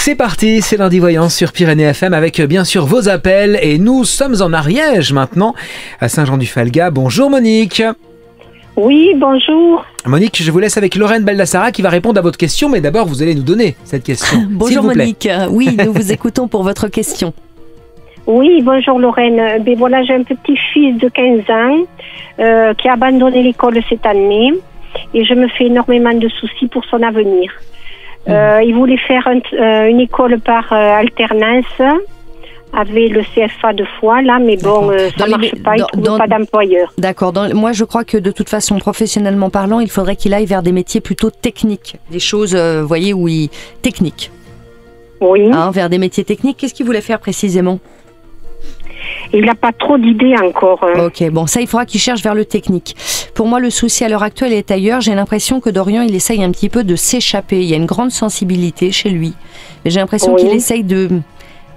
C'est parti, c'est lundi voyance sur Pyrénées FM avec bien sûr vos appels et nous sommes en Ariège maintenant à Saint-Jean-du-Falga. Bonjour Monique. Oui, bonjour. Monique, je vous laisse avec Lorraine Baldassara qui va répondre à votre question, mais d'abord vous allez nous donner cette question. Bonjour Monique, oui, nous vous écoutons pour votre question. Oui, bonjour Lorraine. Ben voilà, j'ai un petit-fils de 15 ans qui a abandonné l'école cette année et je me fais énormément de soucis pour son avenir. Il voulait faire une école par alternance avec le CFA de fois là, mais bon, ça ne marche pas, il ne trouve pas d'employeur. D'accord, moi je crois que de toute façon, professionnellement parlant, il faudrait qu'il aille vers des métiers plutôt techniques, des choses, vous voyez, techniques. Oui. Vers des métiers techniques, qu'est-ce qu'il voulait faire précisément ? Il n'a pas trop d'idées encore. Ok, bon, ça, il faudra qu'il cherche vers le technique. Pour moi, le souci à l'heure actuelle est ailleurs. J'ai l'impression que Dorian, il essaye un petit peu de s'échapper. Il y a une grande sensibilité chez lui. Mais j'ai l'impression qu'il essaye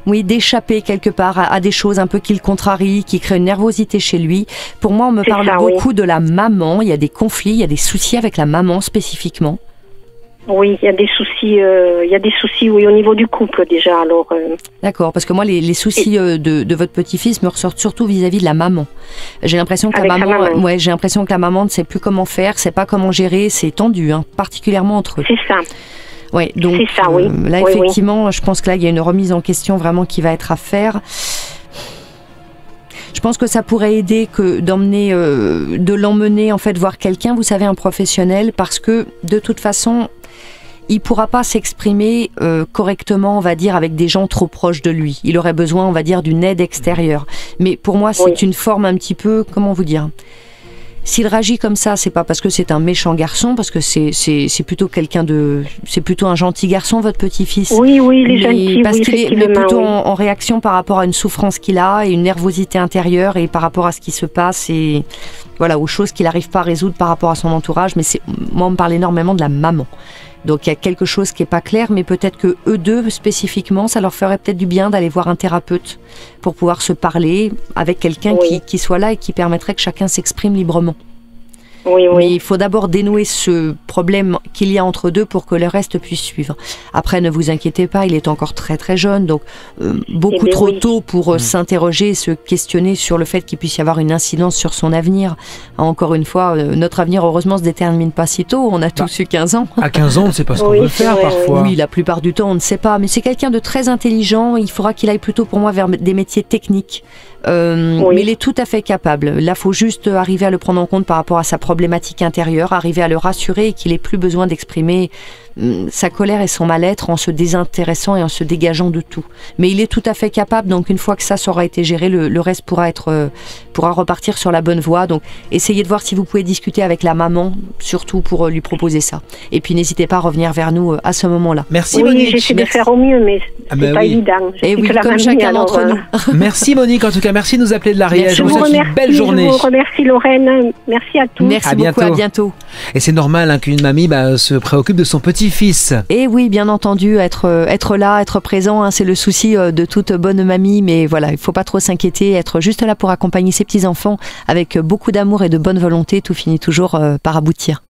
d'échapper quelque part à des choses un peu qui le contrarient, qui créent une nervosité chez lui. Pour moi, on me parle beaucoup de la maman. Il y a des conflits, il y a des soucis avec la maman spécifiquement. Oui, il y a des soucis, oui, au niveau du couple déjà. Alors. D'accord, parce que moi, les soucis de votre petit-fils me ressortent surtout vis-à-vis de la maman. J'ai l'impression que j'ai l'impression que la maman ne sait plus comment faire, sait pas comment gérer, c'est tendu, particulièrement entre eux. C'est ça. Ouais, donc c'est ça, oui. Là, effectivement, je pense que là, il y a une remise en question vraiment qui va être à faire. Je pense que ça pourrait aider de l'emmener en fait voir quelqu'un, vous savez, un professionnel, parce que de toute façon, il pourra pas s'exprimer correctement, on va dire, avec des gens trop proches de lui. Il aurait besoin, on va dire, d'une aide extérieure. Mais pour moi, c'est une forme un petit peu, comment vous dire ? S'il réagit comme ça, c'est pas parce que c'est un méchant garçon, parce que c'est plutôt c'est plutôt un gentil garçon, votre petit-fils. Oui, il est gentil, parce qu'il est plutôt en réaction par rapport à une souffrance qu'il a et une nervosité intérieure et par rapport à ce qui se passe et voilà, aux choses qu'il n'arrive pas à résoudre par rapport à son entourage. Mais moi, on me parle énormément de la maman. Donc il y a quelque chose qui est pas clair, mais peut-être que eux deux spécifiquement, ça leur ferait peut-être du bien d'aller voir un thérapeute pour pouvoir se parler avec quelqu'un qui soit là et qui permettrait que chacun s'exprime librement. Mais il faut d'abord dénouer ce problème qu'il y a entre deux pour que le reste puisse suivre. Après, ne vous inquiétez pas, il est encore très très jeune, donc beaucoup trop tôt pour s'interroger et se questionner sur le fait qu'il puisse y avoir une incidence sur son avenir. Encore une fois, notre avenir, heureusement, se détermine pas si tôt. On a tous eu 15 ans. À 15 ans, on ne sait pas ce qu'on veut faire parfois. Oui, la plupart du temps, on ne sait pas. Mais c'est quelqu'un de très intelligent. Il faudra qu'il aille plutôt, pour moi, vers des métiers techniques. Mais il est tout à fait capable. Là, faut juste arriver à le prendre en compte par rapport à sa problématique intérieure, arriver à le rassurer et qu'il ait plus besoin d'exprimer sa colère et son mal-être en se désintéressant et en se dégageant de tout. Mais il est tout à fait capable, donc une fois que ça aura été géré, le reste pourra repartir sur la bonne voie. Donc essayez de voir si vous pouvez discuter avec la maman, surtout pour lui proposer ça. Et puis n'hésitez pas à revenir vers nous à ce moment-là. Merci Monique. J'essaie de faire au mieux, mais c'est pas évident. Et oui, comme chacun d'entre nous. Merci Monique, en tout cas, merci de nous appeler de l'Ariège. Je vous souhaite une belle journée. Je vous remercie Lorraine, merci à tous. Merci beaucoup, à bientôt. Et c'est normal qu'une mamie se préoccupe de son petit-fils. Et oui, bien entendu, être là, être présent, c'est le souci de toute bonne mamie, mais voilà, il ne faut pas trop s'inquiéter, être juste là pour accompagner ses petits-enfants avec beaucoup d'amour et de bonne volonté, tout finit toujours par aboutir.